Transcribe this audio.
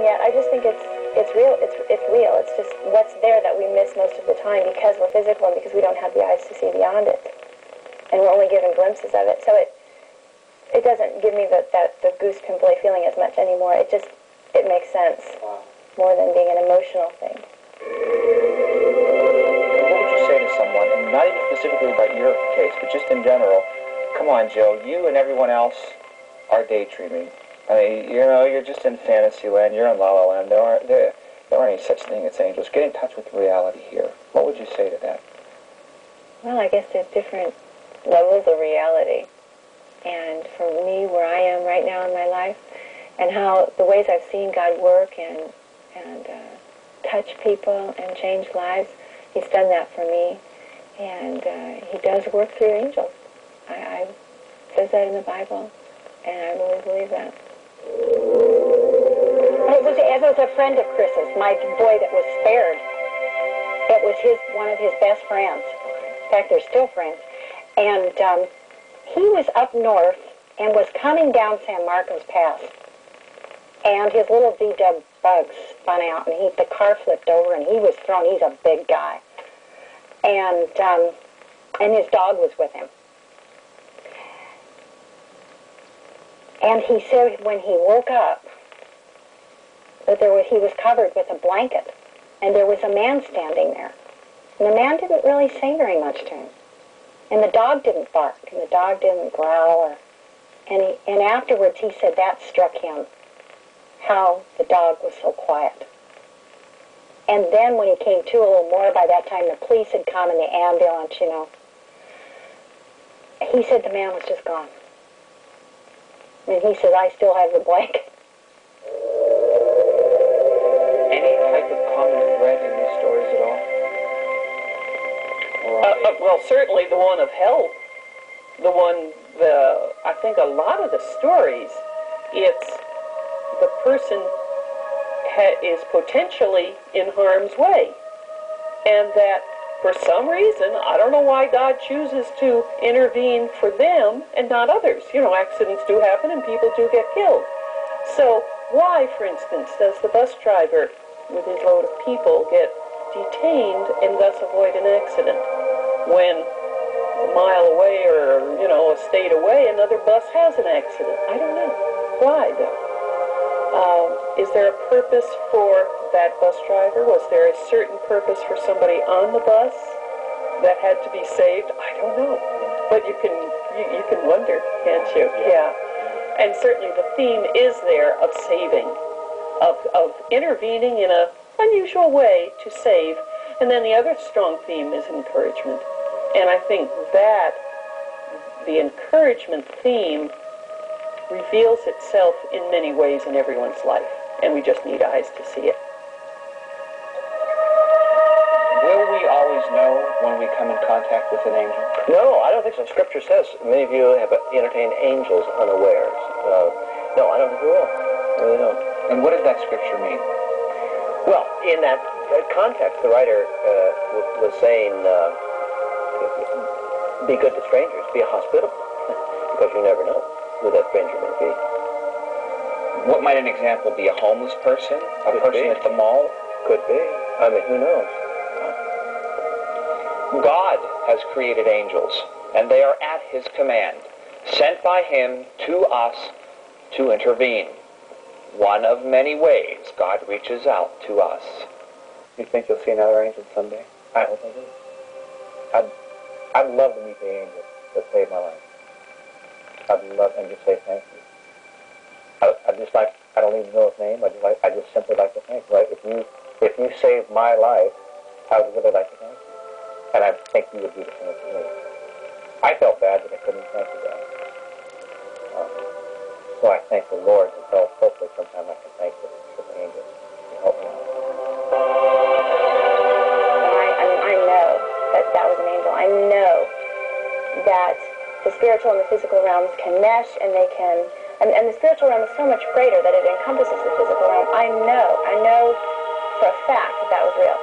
yet. I just think it's real. It's real. It's just what's there that we miss most of the time because we're physical and because we don't have the eyes to see beyond it, and we're only given glimpses of it. So it doesn't give me the goose pimply feeling as much anymore. It makes sense more than being an emotional thing. What would you say to someone, and not even specifically about your case, but just in general? Come on, Joe, you and everyone else are daydreaming. I mean, you're just in fantasy land. You're in La La Land. There aren't any such thing as angels. Get in touch with reality here. What would you say to that? Well, I guess there's different levels of reality. And for me, where I am right now in my life, and how the ways I've seen God work and touch people and change lives, He's done that for me. And He does work through angels. It says that in the Bible, and I really believe that. It was a friend of Chris's, my boy that was spared. It was one of his best friends. In fact, they're still friends. And he was up north and was coming down San Marcos Pass. And his little VW bug spun out, and the car flipped over, and he was thrown. He's a big guy. And his dog was with him. And he said when he woke up that he was covered with a blanket, and there was a man standing there. And the man didn't really say very much to him. And the dog didn't bark, and the dog didn't growl. And afterwards he said that struck him, how the dog was so quiet. And then when he came to a little more, by that time the police had come and the ambulance, he said the man was just gone. And he said, I still have the blanket. Any type of common thread in these stories at all? Well, certainly the one of hell. I think a lot of the stories, it's the person is potentially in harm's way. And that for some reason, I don't know why God chooses to intervene for them and not others. Accidents do happen and people do get killed. So why, for instance, does the bus driver with his load of people get detained and thus avoid an accident when a mile away or, a state away another bus has an accident? I don't know. Why, though? Is there a purpose for that bus driver? Was there a certain purpose for somebody on the bus that had to be saved? I don't know. But you can wonder, can't you? Yeah. And certainly the theme is there of saving, of intervening in an unusual way to save. And then the other strong theme is encouragement. And I think that the encouragement theme reveals itself in many ways in everyone's life. And we just need eyes to see it. Will we always know when we come in contact with an angel? No, I don't think so. Scripture says many of you have entertained angels unawares. No, I don't think we will. I really don't. And what does that scripture mean? Well, in that context, the writer was saying, be good to strangers, be hospitable, because you never know who that stranger may be. What might an example be? A homeless person? A person at the mall? Could be. I mean, who knows? God has created angels, and they are at His command, sent by Him to us to intervene. One of many ways God reaches out to us. You think you'll see another angel someday? I hope I do. I'd love to meet the angel that saved my life. I'd love and just say thank you. I don't even know his name. I just simply like to thank you. Right? If you saved my life, I would really like to thank you. And I think you would do the same for me. I felt bad that I couldn't thank you, God. So I thank the Lord, and so hopefully sometime I can thank the angels to help me out. I know that was an angel. I know that the spiritual and the physical realms can mesh, and they can, and the spiritual realm is so much greater that it encompasses the physical realm. I know for a fact that was real.